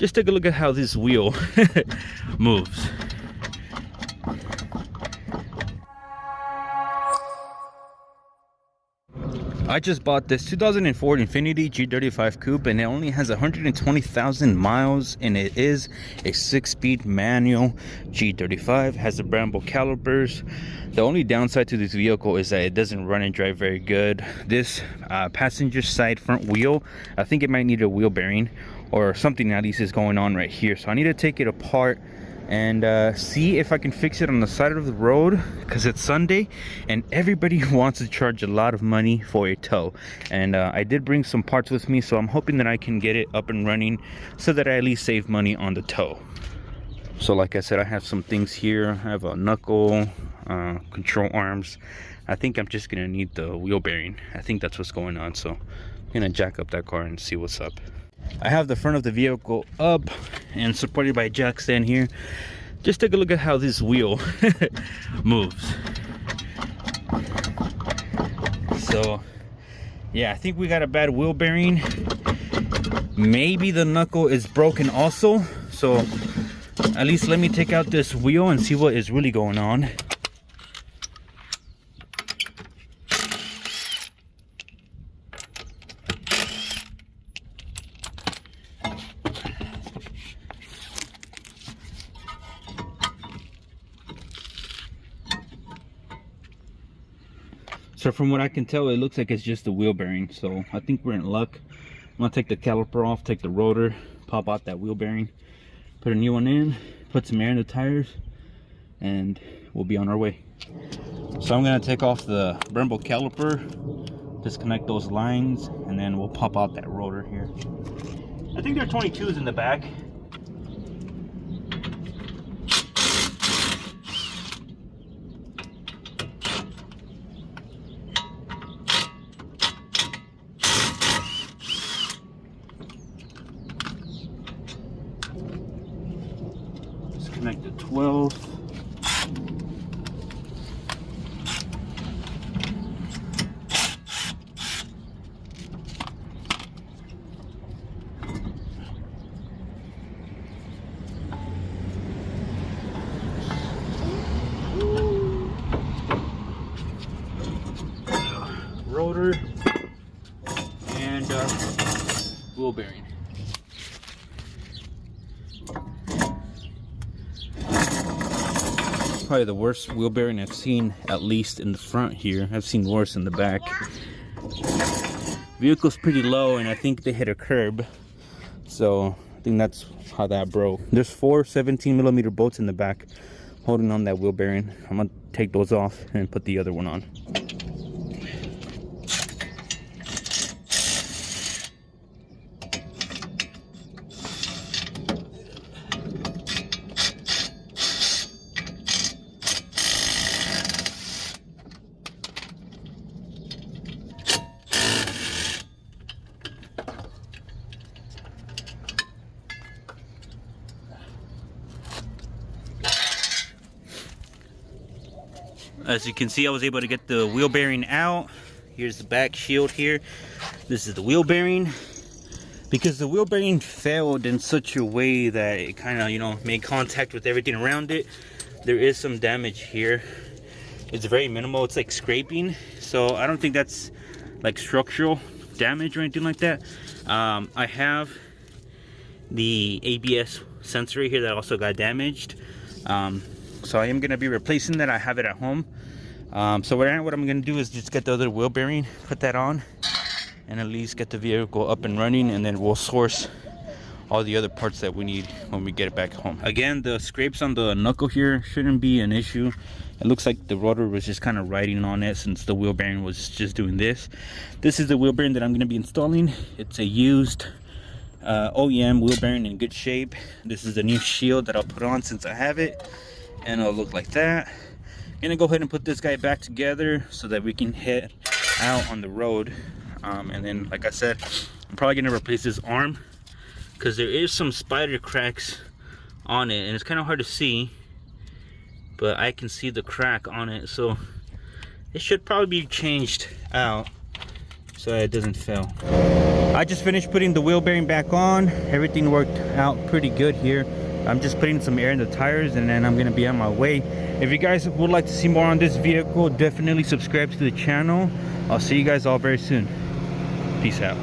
Just take a look at how this wheel moves. I just bought this 2004 Infiniti G35 Coupe, and it only has 120,000 miles, and it is a 6-speed manual G35. Has the Brembo calipers. The only downside to this vehicle is that it doesn't run and drive very good. This passenger side front wheel, I think it might need a wheel bearing or something at least is going on right here. So I need to take it apart and see if I can fix it on the side of the road, because it's Sunday and everybody wants to charge a lot of money for a tow. And I did bring some parts with me, so I'm hoping that I can get it up and running so that I at least save money on the tow. So like I said, I have some things here. I have a knuckle, control arms. I think I'm just gonna need the wheel bearing. I think that's what's going on, so I'm gonna jack up that car and see what's up. I have the front of the vehicle up and supported by a jack stand here. Just take a look at how this wheel moves. So yeah, I think we got a bad wheel bearing. Maybe the knuckle is broken also, so at least let me take out this wheel and see what is really going on. So from what I can tell, it looks like it's just the wheel bearing. So I think we're in luck. I'm gonna take the caliper off, take the rotor, pop out that wheel bearing, put a new one in, put some air in the tires, and we'll be on our way. So I'm gonna take off the Brembo caliper, disconnect those lines, and then we'll pop out that rotor here. I think there are 22s in the back. Connect the 12. Rotor and wheel bearing. Probably the worst wheel bearing I've seen, at least in the front here. I've seen worse in the back. Vehicle's pretty low, and I think they hit a curb, so I think that's how that broke. There's 4 17mm bolts in the back holding on that wheel bearing. I'm gonna take those off and put the other one on. As you can see, I was able to get the wheel bearing out. Here's the back shield here. This is the wheel bearing. Because the wheel bearing failed in such a way that it kind of, you know, made contact with everything around it. There is some damage here. It's very minimal. It's like scraping. So I don't think that's like structural damage or anything like that. I have the ABS sensor here that also got damaged. So I am going to be replacing that. I have it at home. So what I'm going to do is just get the other wheel bearing, put that on, and at least get the vehicle up and running, and then we'll source all the other parts that we need when we get it back home. Again, the scrapes on the knuckle here shouldn't be an issue. It looks like the rotor was just kind of riding on it since the wheel bearing was just doing this. This is the wheel bearing that I'm going to be installing. It's a used OEM wheel bearing in good shape. This is the new shield that I'll put on since I have it, and it'll look like that. I'm gonna go ahead and put this guy back together so that we can head out on the road. And then, like I said, I'm probably gonna replace this arm because there is some spider cracks on it, and it's kind of hard to see, but I can see the crack on it, so it should probably be changed out. so that it doesn't fail. I just finished putting the wheel bearing back on. Everything worked out pretty good here. I'm just putting some air in the tires and then I'm gonna be on my way. If you guys would like to see more on this vehicle, definitely subscribe to the channel. I'll see you guys all very soon. Peace out.